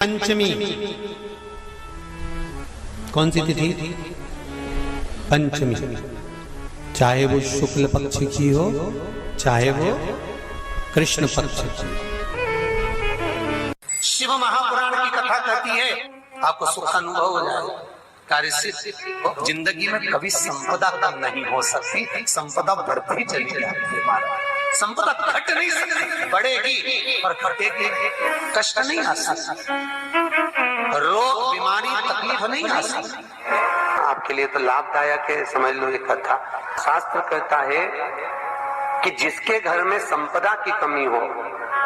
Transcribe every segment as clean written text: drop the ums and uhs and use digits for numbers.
पंचमी कौन सी तिथि? पंचमी। चाहे वो शुक्ल पक्ष की हो चाहे वो कृष्ण पक्ष की। शिव महापुराण की कथा कहती है आपको सुख अनुभव हो जाए। कार्य सिद्ध। जिंदगी में कभी संपदा कम नहीं हो सकती, संपदा बढ़ती चली जाती है। संपदा घट नहीं सकती, बढ़ेगी और घटेगी। कष्ट नहीं आ सकता, रोग बीमारी तकलीफ नहीं आ सकती। आपके लिए तो लाभदायक है, समझ लो ये कथा। शास्त्र कहता है कि जिसके घर में संपदा की कमी हो,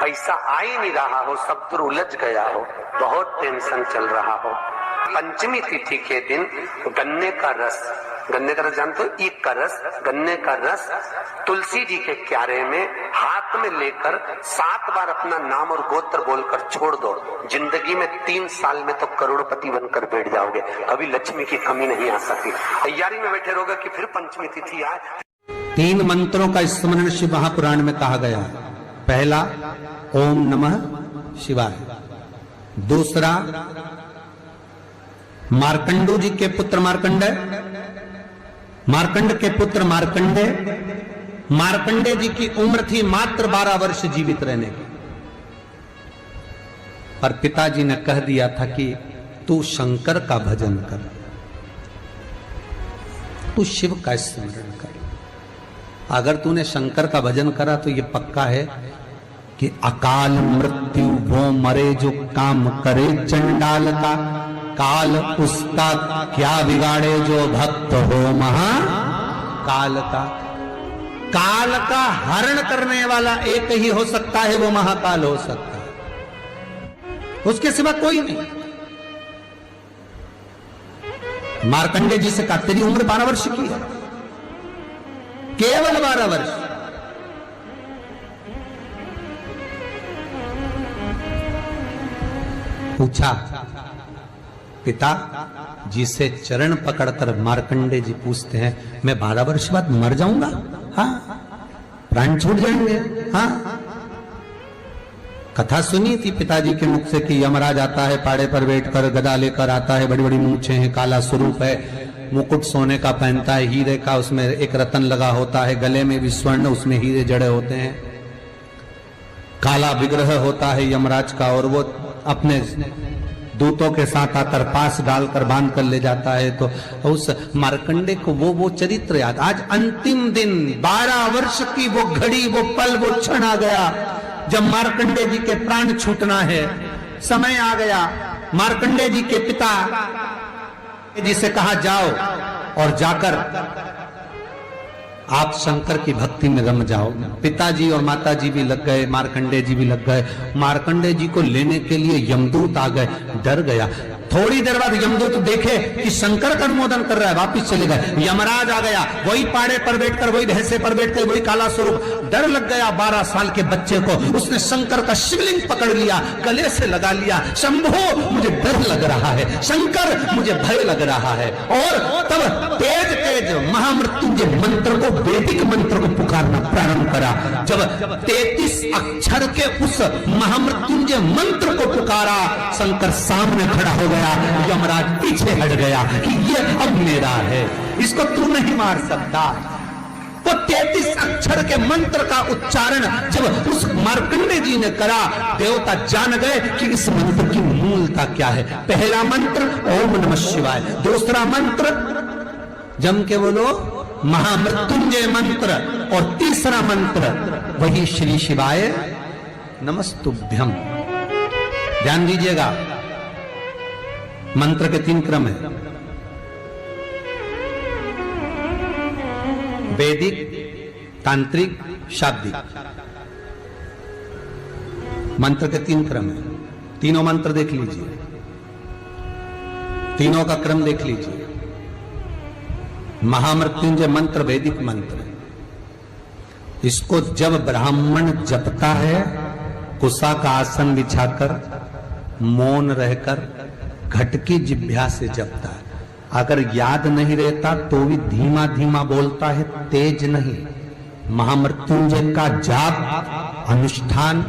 पैसा आ ही नहीं रहा हो, सब दूर उलझ गया हो, बहुत टेंशन चल रहा हो, पंचमी तिथि के दिन गन्ने का रस जानते हो? ईख का रस, गन्ने का रस तुलसी जी के क्यारे में हाथ में लेकर 7 बार अपना नाम और गोत्र बोलकर छोड़ दो। जिंदगी में 3 साल में तो करोड़पति बनकर बैठ जाओगे, कभी लक्ष्मी की कमी नहीं आ सकती। तैयारी में बैठे रहोगे कि फिर पंचमी तिथि आए। 3 मंत्रों का स्मरण शिव महापुराण में कहा गया है। पहला ओम नमः शिवाय, दूसरा मार्कंडू जी के पुत्र मार्कंडेय, मार्कंड के पुत्र मार्कंडेय, मार्कंडेय जी की उम्र थी मात्र 12 वर्ष जीवित रहने की, पर पिताजी ने कह दिया था कि तू शंकर का भजन कर, तू शिव का स्मरण कर। अगर तूने शंकर का भजन करा तो ये पक्का है कि अकाल मृत्यु वो मरे जो काम करे चंडाल का, काल उसका क्या बिगाड़े जो भक्त हो महाकाल का। काल का हरण करने वाला एक ही हो सकता है, वो महाकाल हो सकता है, उसके सिवा कोई नहीं। मार्कंडेय जी से कहा तेरी उम्र 12 वर्ष की है, केवल 12 वर्ष। पूछा पिता जी से चरण पकड़कर मार्कंडेय जी पूछते हैं मैं 12 वर्ष बाद मर जाऊंगा? हाँ, प्राण छूट जाएंगे। हाँ, कथा सुनी थी पिताजी के मुख से कि यमराज आता है, पाड़े पर बैठकर गदा लेकर आता है, बड़ी बड़ी मूंछें हैं, काला स्वरूप है, मुकुट सोने का पहनता है, हीरे का, उसमें एक रतन लगा होता है, गले में भी स्वर्ण, उसमें हीरे जड़े होते हैं, काला विग्रह होता है यमराज का, और वो अपने दूतों के साथ आकर पास डालकर बांध कर ले जाता है। तो उस मार्कंडेय को वो चरित्र याद। आज अंतिम दिन 12 वर्ष की वो घड़ी, वो पल, वो क्षण आ गया जब मार्कंडेय जी के प्राण छूटना है। समय आ गया। मार्कंडेय जी के पिता जी से कहा जाओ और जाकर आप शंकर की भक्ति में रम जाओ। पिताजी और माताजी भी लग गए, मार्कंडेय जी भी लग गए। मार्कंडेय जी को लेने के लिए यमदूत आ गए, डर गया। थोड़ी देर बाद यमदूत देखे कि शंकर का अनुमोदन कर रहा है, वापिस चले गए। यमराज आ गया, वही पाड़े पर बैठकर, वही भैंसे पर बैठकर, वही काला स्वरूप। डर लग गया 12 साल के बच्चे को। उसने शंकर का शिवलिंग पकड़ लिया, गले से लगा लिया, शंभो मुझे डर लग रहा है, शंकर मुझे भय लग रहा है। और तब तेज तेज महामृत्युंजय मंत्र को, वैदिक मंत्र को पुकारना प्रारंभ करा। जब 33 अक्षर के उस महामृत्युंजय मंत्र को पुकारा, शंकर सामने खड़ा हो गया। यमराज पीछे हट गया कि ये अब मेरा है, इसको तू नहीं मार सकता। वो 33 अक्षर के मंत्र का उच्चारण जब उस मार्कंडेय जी ने करा, देवता जान गए कि इस मंत्र की मूलता क्या है। पहला मंत्र ओम नमः शिवाय, दूसरा मंत्र जम के बोलो महामृत्युंजय मंत्र, और तीसरा मंत्र वही श्री शिवाय नमस्तुभ्यम। ध्यान दीजिएगा, मंत्र के 3 क्रम है, वैदिक, तांत्रिक, शाब्दिक। मंत्र के 3 क्रम है। तीनों मंत्र देख लीजिए, तीनों का क्रम देख लीजिए। महामृत्युंजय मंत्र वैदिक मंत्र, इसको जब ब्राह्मण जपता है कुशा का आसन बिछाकर, मौन रहकर, घट की जिह्वा से जपता है। अगर याद नहीं रहता तो भी धीमा धीमा बोलता है, तेज नहीं। महामृत्युंजय का जाप अनुष्ठान,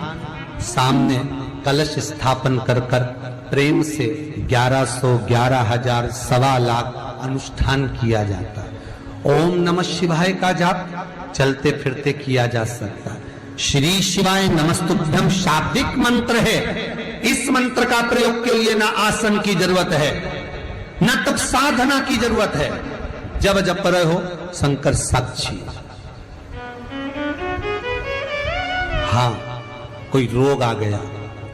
सामने कलश स्थापन कर कर प्रेम से 1100, 11,000, 1,25,00,000 अनुष्ठान किया जाता है। ओम नमः शिवाय का जाप चलते फिरते किया जा सकता है। श्री शिवाय नमस्तुभ्यम शाब्दिक मंत्र है। इस मंत्र का प्रयोग के लिए ना आसन की जरूरत है, न तब साधना की जरूरत है। जब जब पर हो शंकर साक्षी। हाँ, कोई रोग आ गया,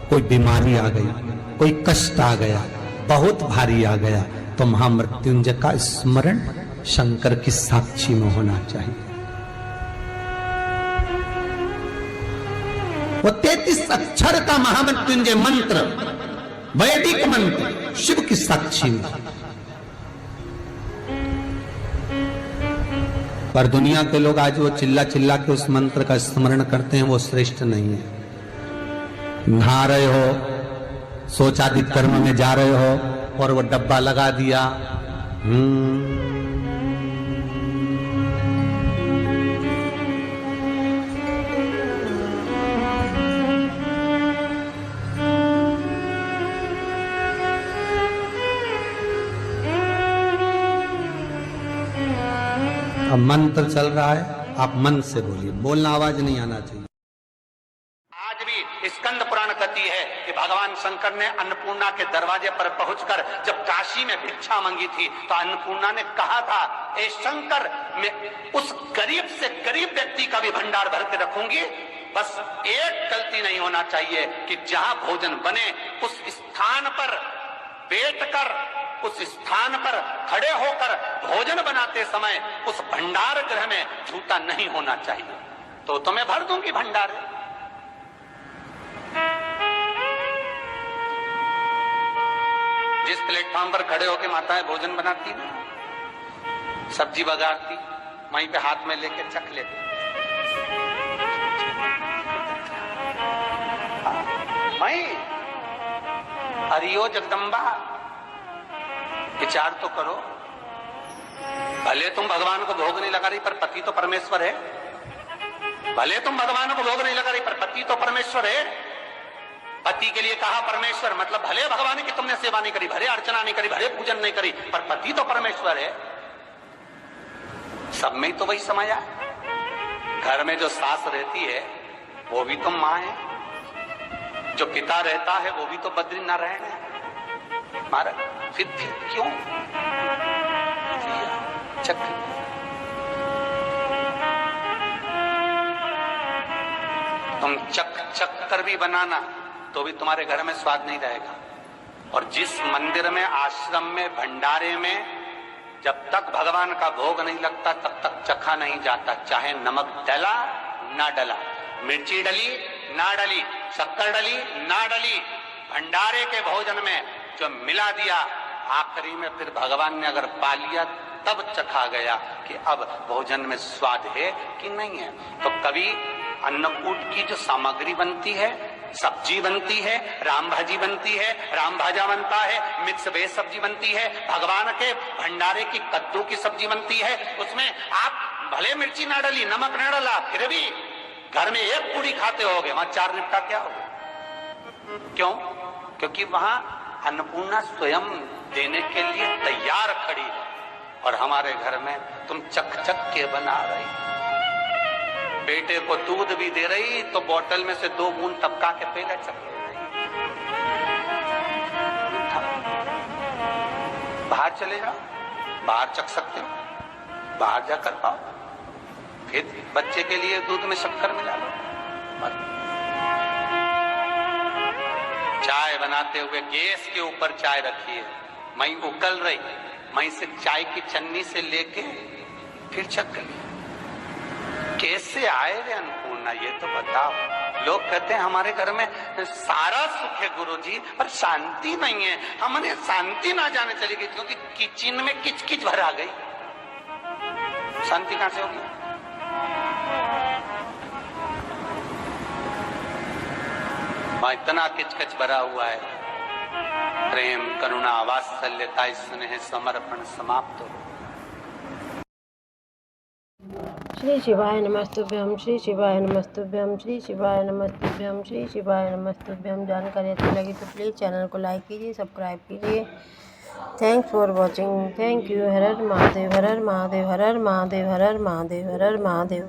कोई बीमारी आ गई, कोई कष्ट आ गया, बहुत भारी आ गया, तो महामृत्युंजय का स्मरण शंकर की साक्षी में होना चाहिए। वो 33 अक्षर का महामृत्युंजय मंत्र, वैदिक मंत्र, शिव की साक्षी में। पर दुनिया के लोग आज वो चिल्ला चिल्ला के उस मंत्र का स्मरण करते हैं, वो श्रेष्ठ नहीं है। नहा रहे हो, सोचादित कर्म में जा रहे हो और वो डब्बा लगा दिया, अब मंत्र चल रहा है, आप मन से बोलिए, बोलना आवाज नहीं आना चाहिए। आज भी स्कंद पुराण कहती है कि भगवान शंकर ने अन्नपूर्णा के दरवाजे पर पहुंचकर जब काशी में भिक्षा मांगी थी तो अन्नपूर्णा ने कहा था, ए शंकर, मैं उस गरीब से गरीब व्यक्ति का भी भंडार भर के रखूंगी, बस एक गलती नहीं होना चाहिए कि जहां भोजन बने उस स्थान पर बैठकर, उस स्थान पर खड़े होकर भोजन बनाते समय उस भंडार गृह में जूता नहीं होना चाहिए। तो मैं भर दूंगी भंडार। जिस प्लेटफॉर्म पर खड़े होकर माताएं भोजन बनाती ना, सब्जी बघारती, वहीं पे हाथ में लेके चख लेते। वहीं हरियो जगदम्बा, विचार तो करो। भले तुम भगवान को भोग नहीं लगा रही पर पति तो परमेश्वर है। भले तुम भगवान को भोग नहीं लगा रही पर पति तो परमेश्वर है। पति के लिए कहा परमेश्वर, मतलब भले भगवान की तुमने सेवा नहीं करी, भले अर्चना नहीं करी, भले पूजन नहीं करी, पर पति तो परमेश्वर है। सब में तो वही समाया। घर में जो सास रहती है वो भी तो माँ है, जो पिता रहता है वो भी तो बद्रीनारायण है। महाराज फिर क्यों चक तुम चक कर भी बनाना तो भी तुम्हारे घर में स्वाद नहीं रहेगा। और जिस मंदिर में, आश्रम में, भंडारे में जब तक भगवान का भोग नहीं लगता तब तक चखा नहीं जाता, चाहे नमक डला ना डला, मिर्ची डली ना डली, शक्कर डली ना डली, भंडारे के भोजन में जो मिला दिया, आखिरी में फिर भगवान ने अगर पा लिया तब चखा गया कि अब भोजन में स्वाद है कि नहीं है। तो कभी अन्नकूट की जो सामग्री बनती है, सब्जी बनती है, राम भाजी बनती है, राम भाजा बनता है, मिक्स वेज सब्जी बनती है, भगवान के भंडारे की कद्दू की सब्जी बनती है, उसमें आप भले मिर्ची ना डली, नमक ना डला, फिर भी घर में एक पूरी खाते होगे, वहां 4 निपटा क्या होगा? क्यों? क्योंकि वहां अन्नपूर्णा स्वयं देने के लिए तैयार खड़ी है। और हमारे घर में तुम चक के बना रही, बेटे को दूध भी दे रही तो बोतल में से 2 बूंद टपका के पहले चक ले रही। बाहर चले जाओ, बाहर चख सकते हो, बाहर जाकर पाओ, फिर बच्चे के लिए दूध में शक्कर मिला लो। चाय बनाते हुए गैस के ऊपर चाय रखी है, मई उकल रही, मई से चाय की चन्नी से लेके फिर छक ली। कैसे आए रे अन्नपूर्णा, ये तो बताओ। लोग कहते हैं हमारे घर में सारा सुख है गुरुजी, पर शांति नहीं है। हमने शांति ना जाने चली गई क्योंकि किचन में किच भरा गई। शांति कहां से होगी? वहां इतना किचकच भरा हुआ है, प्रेम, करुणा, वात्सल्यता, स्नेह, समर्पण समाप्त हो। श्री शिवाय नमस्तुभ्यम, श्री शिवाय नमस्तुभ्यम, श्री शिवाय नमस्तुभ्यम, श्री शिवाय नमस्तुभ्यम। जानकारी अच्छी लगी तो प्लीज़ चैनल को लाइक कीजिए, सब्सक्राइब कीजिए। Thanks for watching. Thank you. Her her Mahadev, her her Mahadev, her her Mahadev, her her Mahadev, her her Mahadev.